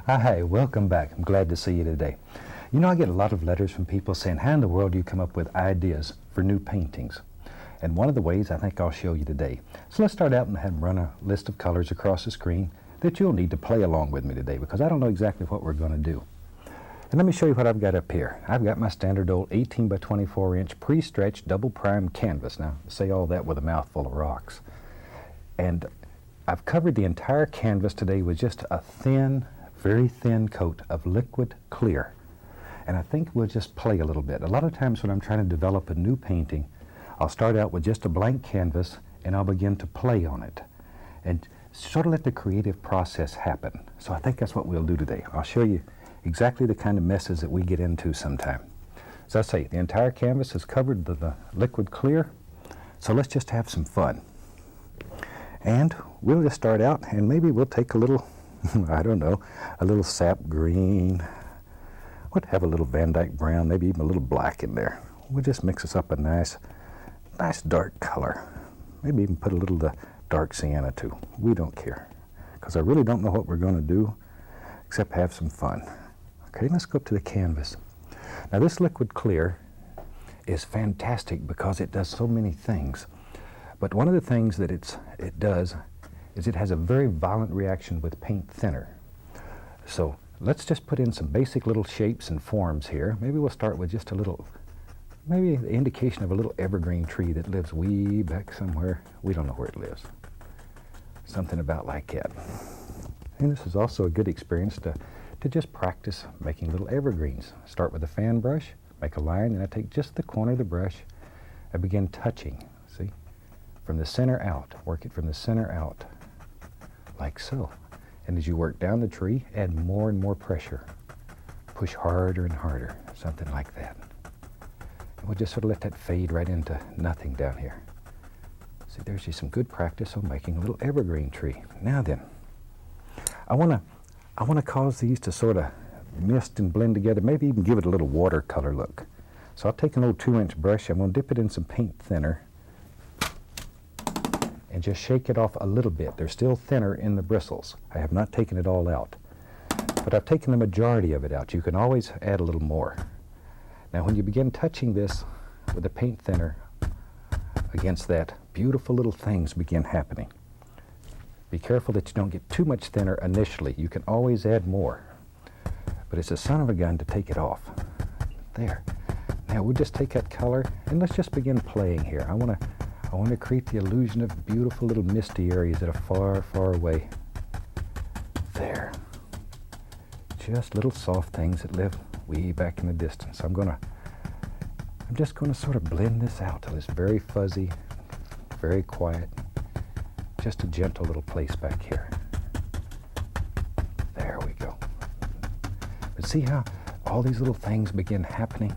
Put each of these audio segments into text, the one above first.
Hi, welcome back. I'm glad to see you today. You know, I get a lot of letters from people saying, how in the world do you come up with ideas for new paintings? And one of the ways I think I'll show you today. So let's start out and have run a list of colors across the screen that you'll need to play along with me today, because I don't know exactly what we're going to do. And let me show you what I've got up here. I've got my standard old 18 by 24 inch pre-stretched double prime canvas. Now, say all that with a mouthful of rocks. And I've covered the entire canvas today with just a thin, very thin coat of liquid clear. And I think we'll just play a little bit. A lot of times when I'm trying to develop a new painting, I'll start out with just a blank canvas and I'll begin to play on it and sort of let the creative process happen. So I think that's what we'll do today. I'll show you exactly the kind of messes that we get into sometime. As I say, the entire canvas is covered with the liquid clear, so let's just have some fun. And we'll just start out, and maybe we'll take a little, I don't know, a little sap green. We'll have a little Van Dyke brown, maybe even a little black in there. We'll just mix us up a nice dark color. Maybe even put a little dark sienna too. We don't care, because I really don't know what we're going to do except have some fun. Okay, let's go up to the canvas. Now this liquid clear is fantastic because it does so many things. But one of the things that it does is it has a very violent reaction with paint thinner. So let's just put in some basic little shapes and forms here. Maybe we'll start with just a little, maybe the indication of a little evergreen tree that lives way back somewhere. We don't know where it lives. Something about like that. And this is also a good experience to just practice making little evergreens. Start with a fan brush, make a line, and I take just the corner of the brush. I begin touching, see? From the center out, work it from the center out, like so. And as you work down the tree, add more and more pressure. Push harder and harder, something like that. And we'll just sort of let that fade right into nothing down here. See, there's just some good practice on making a little evergreen tree. Now then, I want to cause these to sort of mist and blend together, maybe even give it a little watercolor look. So I'll take an old 2-inch brush, I'm going to dip it in some paint thinner, and just shake it off a little bit. They're still thinner in the bristles. I have not taken it all out, but I've taken the majority of it out. You can always add a little more. Now when you begin touching this with the paint thinner against that, beautiful little things begin happening. Be careful that you don't get too much thinner initially. You can always add more, but it's a son of a gun to take it off. There. Now we'll just take that color and let's just begin playing here. I want to create the illusion of beautiful little misty areas that are far, far away. There. Just little soft things that live way back in the distance. I'm just going to sort of blend this out till it's very fuzzy, very quiet. Just a gentle little place back here. There we go. But see how all these little things begin happening?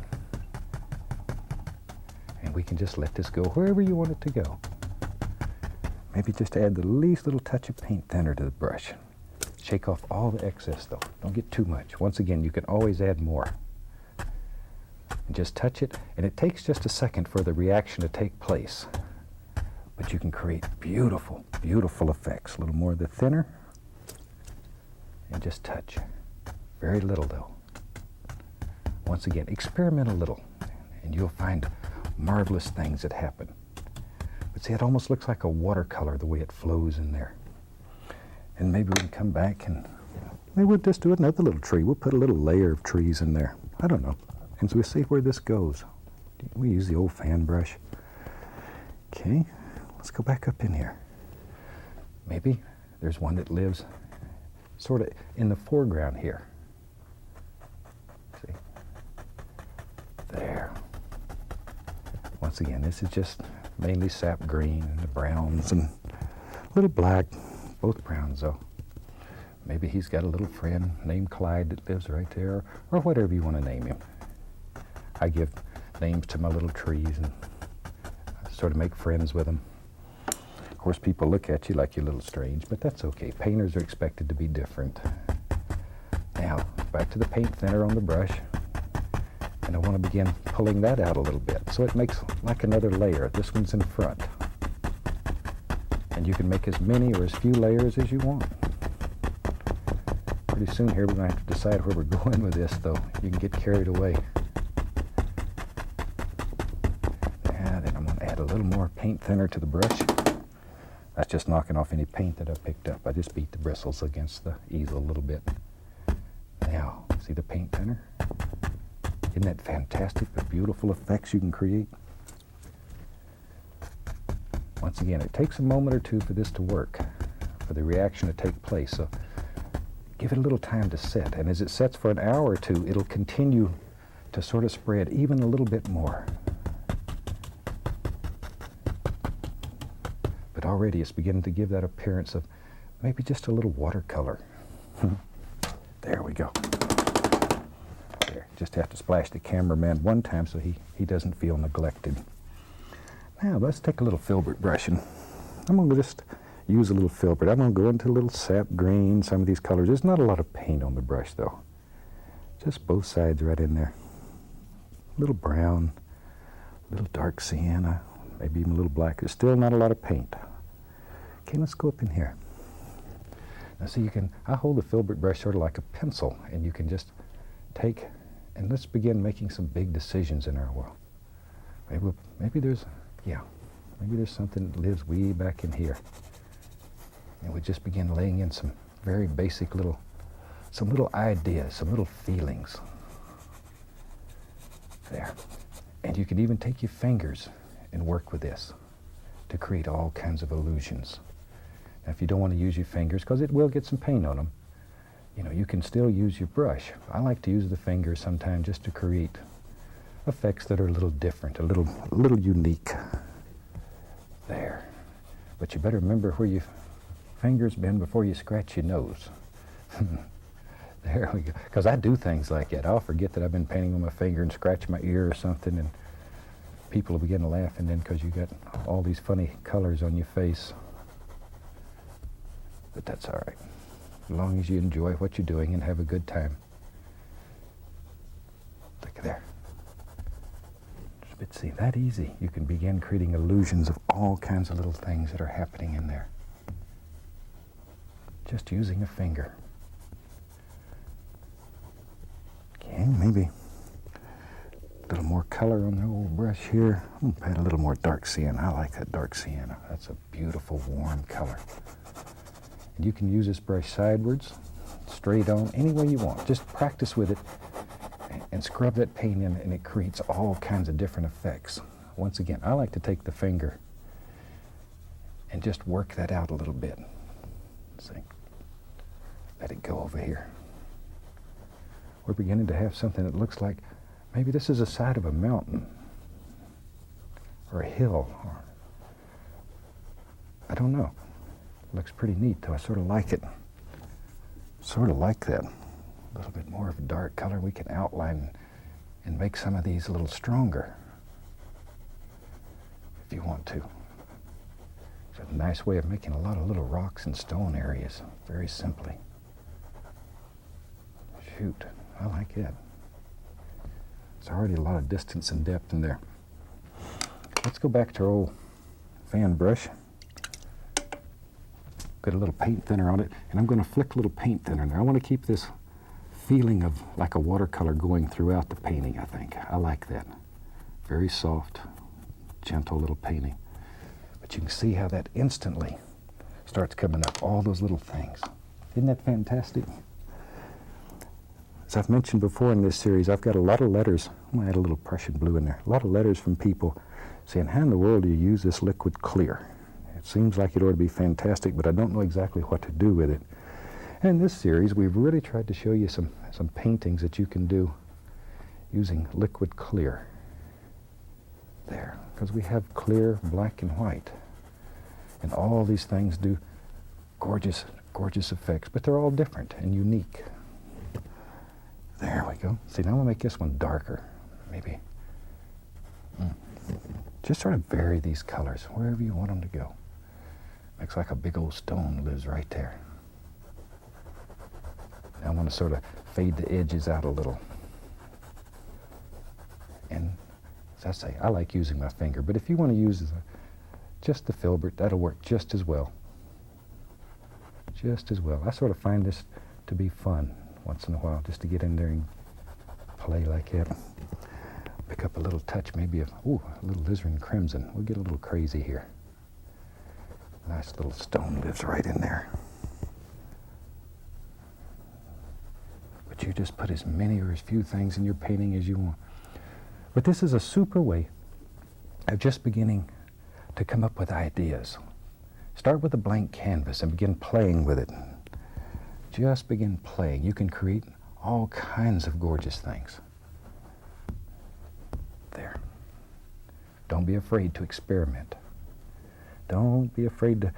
And we can just let this go wherever you want it to go. Maybe just add the least little touch of paint thinner to the brush. Shake off all the excess though. Don't get too much. Once again, you can always add more. And just touch it, and it takes just a second for the reaction to take place. But you can create beautiful, beautiful effects. A little more of the thinner, and just touch. Very little though. Once again, experiment a little, and you'll find marvelous things that happen. But see, it almost looks like a watercolor the way it flows in there. And maybe we can come back and maybe we'll just do another little tree. We'll put a little layer of trees in there. I don't know. And so we'll see where this goes. We use the old fan brush. Okay. Let's go back up in here. Maybe there's one that lives sort of in the foreground here. See? There. Once again, this is just mainly sap green and the browns and a little black, both browns though. Maybe he's got a little friend named Clyde that lives right there, or whatever you want to name him. I give names to my little trees and sort of make friends with them. Of course, people look at you like you're a little strange, but that's okay. Painters are expected to be different. Now, back to the paint thinner on the brush, and I want to begin pulling that out a little bit, so it makes like another layer. This one's in front. And you can make as many or as few layers as you want. Pretty soon here we're going to have to decide where we're going with this, though. You can get carried away. Yeah, then I'm going to add a little more paint thinner to the brush. That's just knocking off any paint that I picked up. I just beat the bristles against the easel a little bit. Now, see the paint thinner? Isn't that fantastic, the beautiful effects you can create? Once again, it takes a moment or two for this to work, for the reaction to take place. So give it a little time to set. And as it sets for an hour or two, it'll continue to sort of spread even a little bit more. But already it's beginning to give that appearance of maybe just a little watercolor. There we go. There, just have to splash the cameraman one time so he doesn't feel neglected. Now let's take a little filbert brush, and I'm going to just use a little filbert. I'm going to go into a little sap green, some of these colors. There's not a lot of paint on the brush though. Just both sides right in there. A little brown, a little dark sienna, maybe even a little black. There's still not a lot of paint. Okay, let's go up in here. Now see, I hold the filbert brush sort of like a pencil, and you can just take, and let's begin making some big decisions in our world. Maybe there's something that lives way back in here. And we just begin laying in some very basic little ideas, some little feelings. There. And you can even take your fingers and work with this to create all kinds of illusions. Now, if you don't want to use your fingers, because it will get some paint on them, you can still use your brush. I like to use the fingers sometimes just to create effects that are a little different, a little unique. There. But you better remember where your fingers been before you scratch your nose. There we go. Because I do things like that. I'll forget that I've been painting with my finger and scratch my ear or something, and people will begin to laugh, and then because you got all these funny colors on your face. But that's all right. As long as you enjoy what you're doing and have a good time. Look at there. But see, that easy. You can begin creating illusions of all kinds of little things that are happening in there. Just using a finger. Okay, maybe a little more color on the old brush here. I'm going to add a little more dark sienna. I like that dark sienna. That's a beautiful, warm color. And you can use this brush sidewards, straight on, any way you want. Just practice with it and scrub that paint in, and it creates all kinds of different effects. Once again, I like to take the finger and just work that out a little bit. See, let it go over here. We're beginning to have something that looks like maybe this is the side of a mountain or a hill, or I don't know. It looks pretty neat though. I sort of like it. Sort of like that. A little bit more of a dark color. We can outline and make some of these a little stronger if you want to. It's a nice way of making a lot of little rocks and stone areas very simply. Shoot, I like it. There's already a lot of distance and depth in there. Let's go back to our old fan brush. Got a little paint thinner on it, and I'm going to flick a little paint thinner in there. I want to keep this feeling of like a watercolor going throughout the painting, I think. I like that. Very soft, gentle little painting. But you can see how that instantly starts coming up, all those little things. Isn't that fantastic? As I've mentioned before in this series, I've got a lot of letters. I'm going to add a little Prussian blue in there. A lot of letters from people saying, how in the world do you use this liquid clear? It seems like it ought to be fantastic, but I don't know exactly what to do with it. And in this series, we've really tried to show you some paintings that you can do using liquid clear. There, because we have clear, black, and white. And all these things do gorgeous, gorgeous effects, but they're all different and unique. There we go. See, now I'm going to make this one darker, maybe. Just sort of vary these colors wherever you want them to go. Looks like a big old stone lives right there. Now I want to sort of fade the edges out a little. And as I say, I like using my finger, but if you want to use just the filbert, that'll work just as well. Just as well. I sort of find this to be fun once in a while, just to get in there and play like that. Pick up a little touch, maybe of, ooh, a little alizarin crimson. We'll get a little crazy here. Nice little stone lives right in there. But you just put as many or as few things in your painting as you want. But this is a super way of just beginning to come up with ideas. Start with a blank canvas and begin playing with it. Just begin playing. You can create all kinds of gorgeous things. There. Don't be afraid to experiment. Don't be afraid to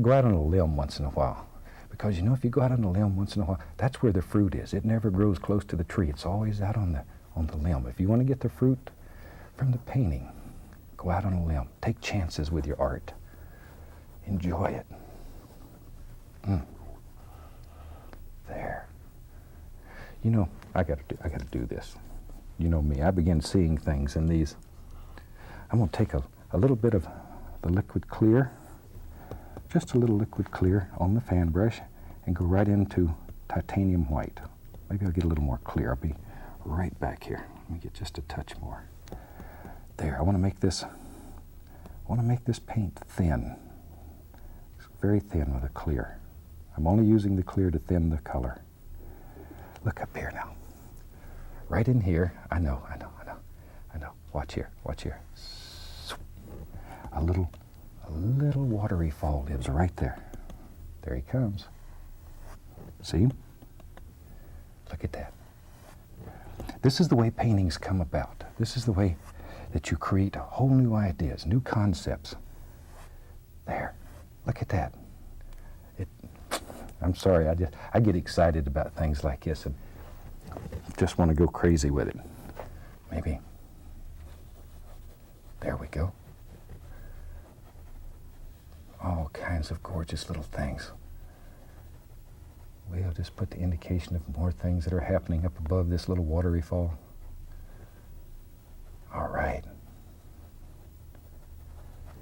go out on a limb once in a while. Because you know, if you go out on a limb once in a while, that's where the fruit is. It never grows close to the tree. It's always out on the limb. If you want to get the fruit from the painting, go out on a limb. Take chances with your art. Enjoy it. There. You know, I gotta do this. You know me. I begin seeing things in these. I'm gonna take a little bit of the liquid clear, just a little liquid clear on the fan brush, and go right into titanium white. Maybe I'll get a little more clear. I'll be right back here. Let me get just a touch more. There. I want to make this paint thin. It's very thin with a clear. I'm only using the clear to thin the color. Look up here now. Right in here. I know. Watch here. A little watery fall lives right there. There he comes. See? Look at that. This is the way paintings come about. This is the way that you create whole new ideas, new concepts. There. Look at that. I'm sorry, I get excited about things like this and just want to go crazy with it. Maybe. There we go. All kinds of gorgeous little things. We'll just put the indication of more things that are happening up above this little watery fall. All right.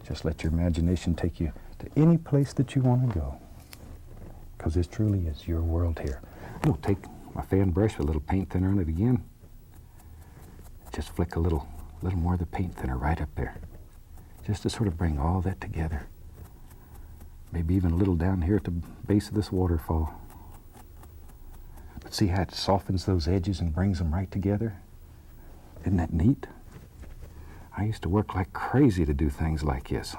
Just let your imagination take you to any place that you want to go. Because this truly is your world here. I'm going to take my fan brush with a little paint thinner on it again. Just flick a little more of the paint thinner right up there. Just to sort of bring all that together. Maybe even a little down here at the base of this waterfall. But see how it softens those edges and brings them right together? Isn't that neat? I used to work like crazy to do things like this.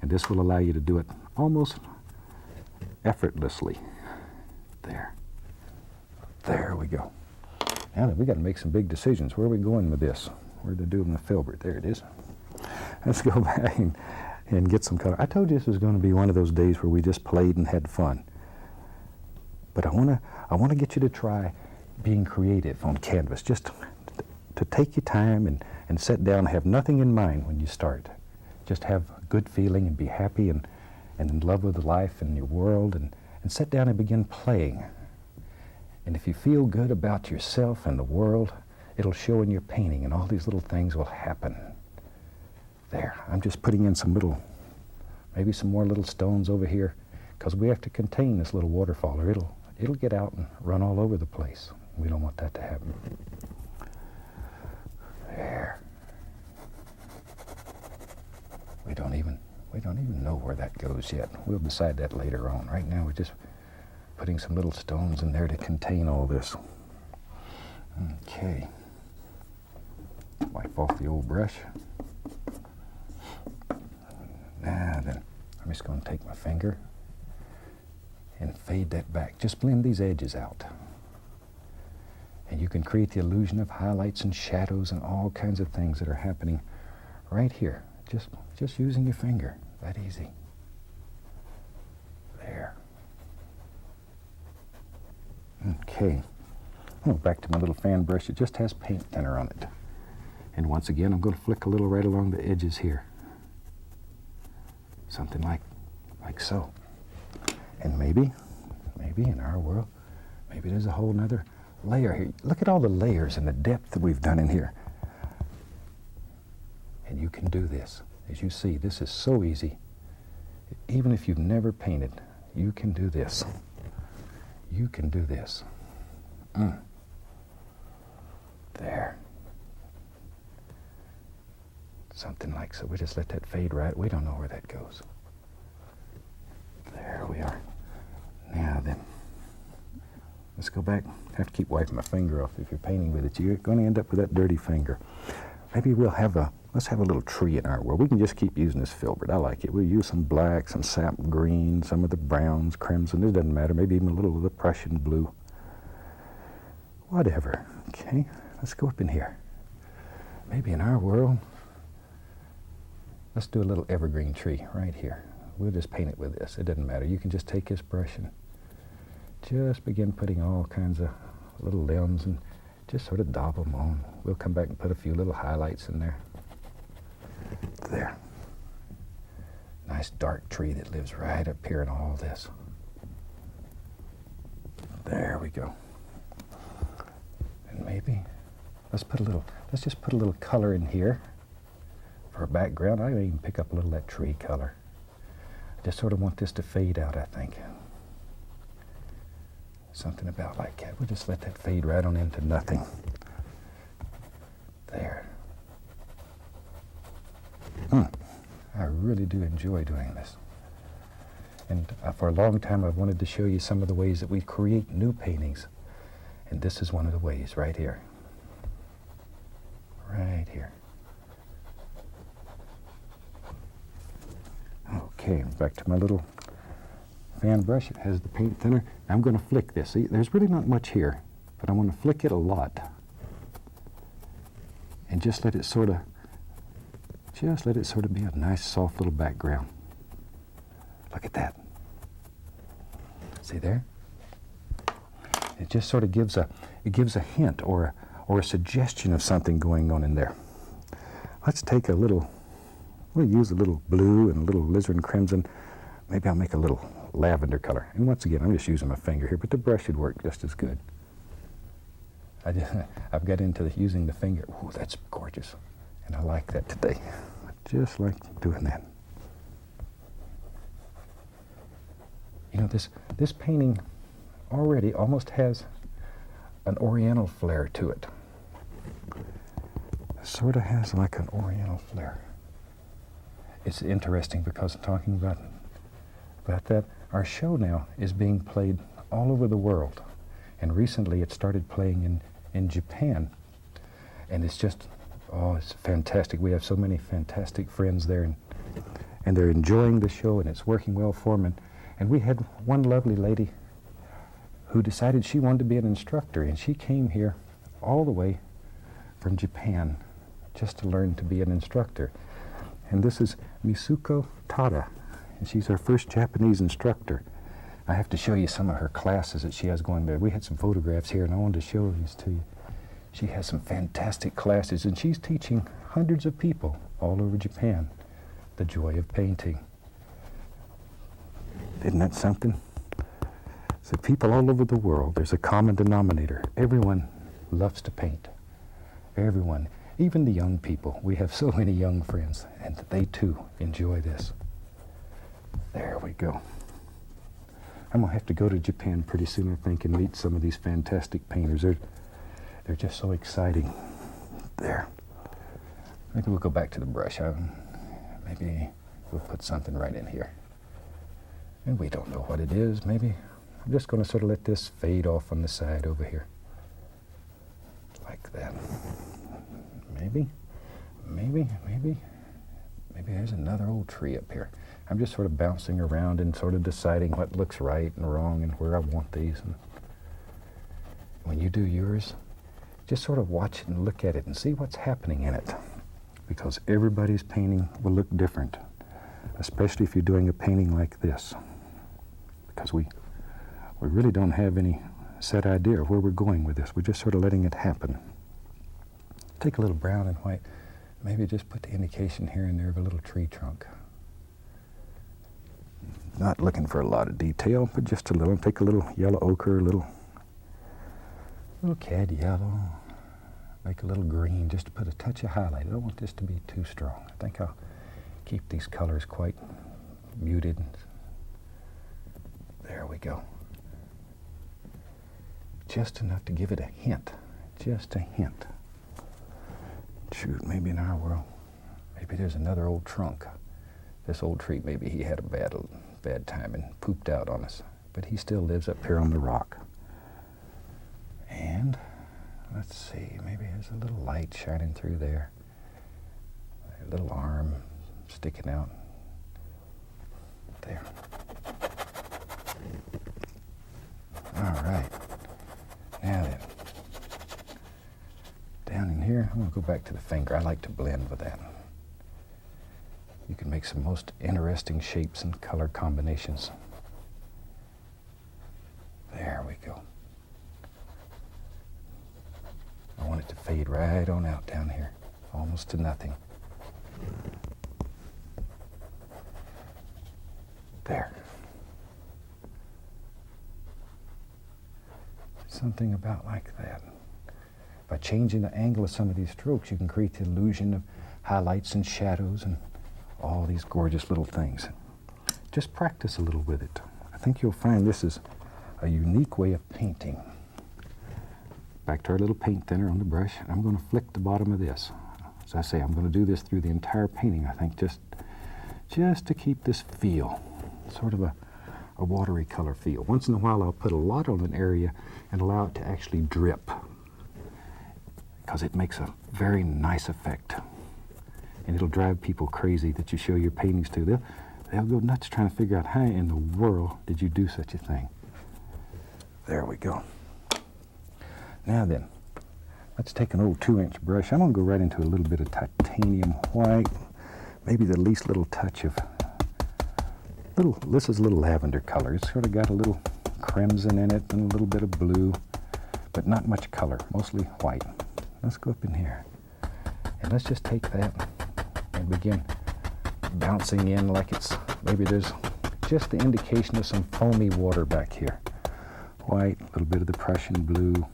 And this will allow you to do it almost effortlessly. There we go. Now we got to make some big decisions. Where are we going with this? Where to do in the filbert? There it is. Let's go back and get some color. I told you this was going to be one of those days where we just played and had fun. But I want to get you to try being creative on canvas. Just to take your time and sit down and have nothing in mind when you start. Just have a good feeling and be happy and in love with life and your world and sit down and begin playing. And if you feel good about yourself and the world, it'll show in your painting and all these little things will happen. There, I'm just putting in maybe some more little stones over here because we have to contain this little waterfall or it'll get out and run all over the place. We don't want that to happen. There. We don't even know where that goes yet. We'll decide that later on. Right now we're just putting some little stones in there to contain all this. Okay. Wipe off the old brush. Now then, I'm just going to take my finger and fade that back. Just blend these edges out. And you can create the illusion of highlights and shadows and all kinds of things that are happening right here. Just using your finger. That easy. There. Okay. Oh, back to my little fan brush. It just has paint thinner on it. And once again, I'm going to flick a little right along the edges here. Something like so. And maybe in our world, maybe there's a whole nother layer here. Look at all the layers and the depth that we've done in here. And you can do this. As you see, this is so easy. Even if you've never painted, you can do this. you can do this. There. Something like so. We just let that fade right. We don't know where that goes. There we are. Now then, let's go back. I have to keep wiping my finger off if you're painting with it. You're going to end up with that dirty finger. Maybe let's have a little tree in our world. We can just keep using this filbert. I like it. We'll use some black, some sap green, some of the browns, crimson. It doesn't matter. Maybe even a little of the Prussian blue. Whatever. Okay, let's go up in here. Maybe in our world, let's do a little evergreen tree right here. We'll just paint it with this. It doesn't matter. You can just take this brush and just begin putting all kinds of little limbs and just sort of daub them on. We'll come back and put a few little highlights in there. There. Nice dark tree that lives right up here in all this. There we go. And maybe let's just put a little color in here for a background. I can even pick up a little of that tree color. I just sort of want this to fade out, I think. Something about like that. We'll just let that fade right on into nothing. There. I really do enjoy doing this. And for a long time I've wanted to show you some of the ways that we create new paintings. And this is one of the ways right here. Right here. Okay, back to my little fan brush. It has the paint thinner. I'm going to flick this. See, there's really not much here, but I want to flick it a lot. And just let it sort of be a nice, soft little background. Look at that. See there? It just sort of gives a hint or a suggestion of something going on in there. Let's take a little, we'll use a little blue and a little alizarin crimson. Maybe I'll make a little lavender color. And once again, I'm just using my finger here, but the brush should work just as good. I've got into using the finger. Ooh, that's gorgeous. And I like that today. I just like doing that. You know, this painting already almost has an Oriental flair to it. It sort of has like an Oriental flair. It's interesting because talking about that, our show now is being played all over the world. And recently it started playing in Japan. And it's just, it's fantastic. We have so many fantastic friends there, and they're enjoying the show, and it's working well for them. And we had one lovely lady who decided she wanted to be an instructor, and she came here all the way from Japan just to learn to be an instructor. And this is Misuko Tada, and she's our first Japanese instructor. I have to show you some of her classes that she has going there. We had some photographs here, and I wanted to show these to you. She has some fantastic classes, and she's teaching hundreds of people all over Japan the joy of painting. Isn't that something? So people all over the world, there's a common denominator. Everyone loves to paint. Everyone, even the young people. We have so many young friends, and they too enjoy this. There we go. I'm going to have to go to Japan pretty soon, I think, and meet some of these fantastic painters. They're just so exciting. There. Maybe we'll go back to the brush. Maybe we'll put something right in here. And we don't know what it is. Maybe I'm just going to sort of let this fade off on the side over here. Like that. Maybe there's another old tree up here. I'm just sort of bouncing around and sort of deciding what looks right and wrong and where I want these. And when you do yours, just sort of watch it and look at it and see what's happening in it. Because everybody's painting will look different, especially if you're doing a painting like this. Because we really don't have any set idea of where we're going with this. We're just sort of letting it happen. Take a little brown and white. Maybe just put the indication here and there of a little tree trunk. Not looking for a lot of detail, but just a little. Take a little yellow ochre, a little cad yellow. Make a little green, just to put a touch of highlight. I don't want this to be too strong. I think I'll keep these colors quite muted. There we go. just enough to give it a hint, just a hint. Shoot, maybe in our world, maybe there's another old trunk. This old tree, maybe he had a bad time and pooped out on us, but he still lives up here on the rock. And let's see, maybe there's a little light shining through there. A little arm sticking out. There. All right. Now then, down in here, I'm going to go back to the finger. I like to blend with that. You can make some most interesting shapes and color combinations. There we go. I want it to fade right on out down here, almost to nothing. There. Something about like that. By changing the angle of some of these strokes, you can create the illusion of highlights and shadows and all these gorgeous little things. Just practice a little with it. I think you'll find this is a unique way of painting. Back to our little paint thinner on the brush. I'm going to flick the bottom of this. As I say, I'm going to do this through the entire painting, I think, just to keep this feel, sort of a watery color feel. Once in a while, I'll put a lot on an area and allow it to actually drip, because it makes a very nice effect. And it'll drive people crazy that you show your paintings to. They'll go nuts trying to figure out how in the world did you do such a thing. There we go. Now then, let's take an old 2-inch brush. I'm going to go right into a little bit of titanium white, maybe the least little touch of this is a little lavender color. It's sort of got a little crimson in it and a little bit of blue, but not much color, mostly white. Let's go up in here, and let's just take that and begin bouncing in like it's, maybe there's just the indication of some foamy water back here. White, a little bit of the Prussian blue.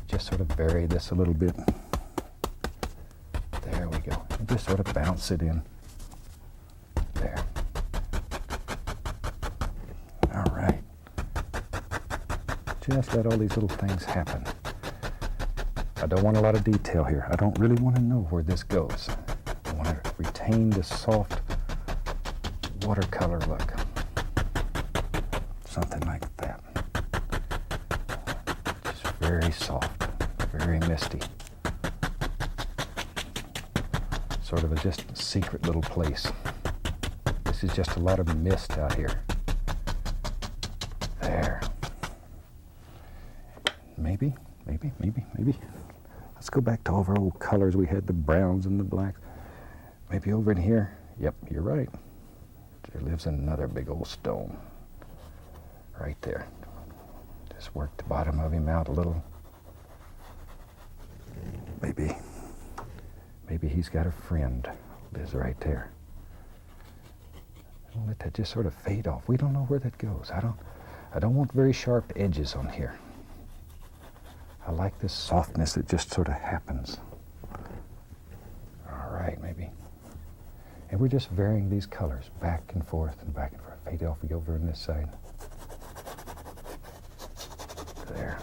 Just sort of vary this a little bit. There we go. And just sort of bounce it in. There. All right. Just let all these little things happen. I don't want a lot of detail here. I don't really want to know where this goes. I want to retain this soft watercolor look. Something like that. Just very soft, very misty. Sort of just a secret little place. This is just a lot of mist out here. There. Maybe. Let's go back to all of our old colors. We had the browns and the blacks. Maybe over in here. Yep, you're right. There lives another big old stone. Right there. Just work the bottom of him out a little. Maybe he's got a friend. Lives right there. Don't let that just sort of fade off. We don't know where that goes. I don't want very sharp edges on here. I like this softness that just sort of happens. All right, maybe. And we're just varying these colors back and forth and back and forth. Fade off, we go over on this side. There.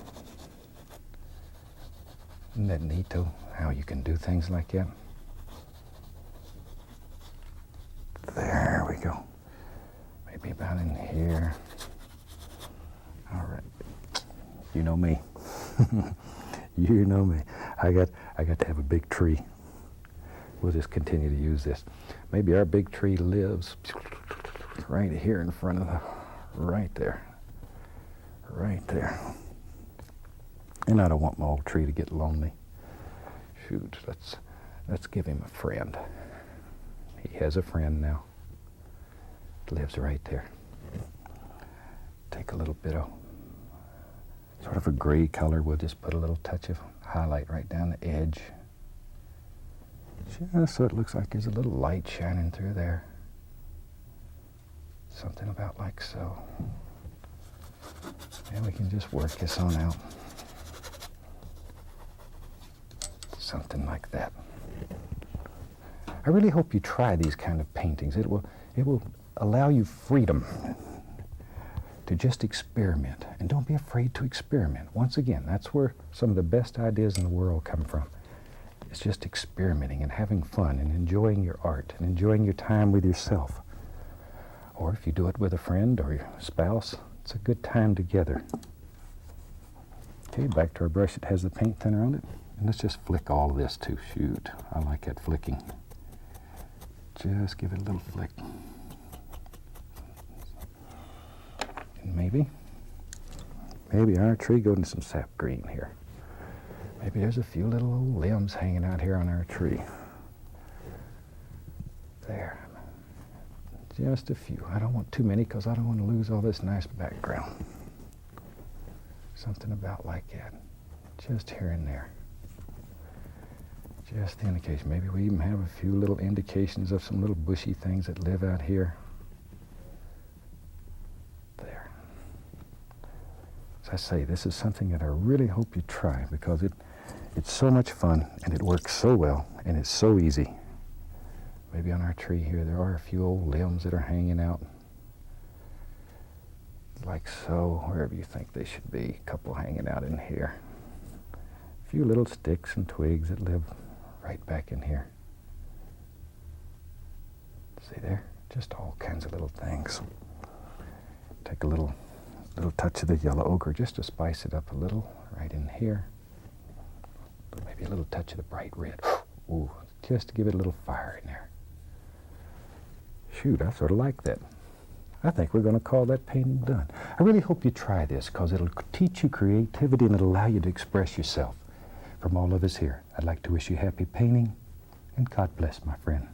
Isn't that neat, though, how you can do things like that? There we go. Maybe about in here. All right. You know me. You know me. I got to have a big tree. We'll just continue to use this. Maybe our big tree lives right here in front of right there. And I don't want my old tree to get lonely. Shoot, let's give him a friend. He has a friend now. Lives right there. Take a little bit of sort of a gray color. We'll just put a little touch of highlight right down the edge. Just so it looks like there's a little light shining through there. Something about like so. And we can just work this on out. Something like that. I really hope you try these kind of paintings. It will allow you freedom. to just experiment. And don't be afraid to experiment. Once again, that's where some of the best ideas in the world come from. It's just experimenting and having fun and enjoying your art and enjoying your time with yourself. Or if you do it with a friend or your spouse, it's a good time together. Okay, back to our brush that has the paint thinner on it. And let's just flick all of this too. Shoot, I like that flicking. Just give it a little flick. And maybe our tree go into some sap green here. Maybe there's a few little old limbs hanging out here on our tree. There. Just a few. I don't want too many because I don't want to lose all this nice background. Something about like that. Just here and there. Just the indication. Maybe we even have a few little indications of some little bushy things that live out here. There. As I say, this is something that I really hope you try because it's so much fun and it works so well and it's so easy. Maybe on our tree here there are a few old limbs that are hanging out. Like so, wherever you think they should be. A couple hanging out in here. A few little sticks and twigs that live right back in here. See there? Just all kinds of little things. Take a little touch of the yellow ochre just to spice it up a little right in here. But maybe a little touch of the bright red. Ooh, just to give it a little fire in there. Shoot, I sort of like that. I think we're going to call that painting done. I really hope you try this because it'll teach you creativity and it'll allow you to express yourself. From all of us here, I'd like to wish you happy painting and God bless, my friend.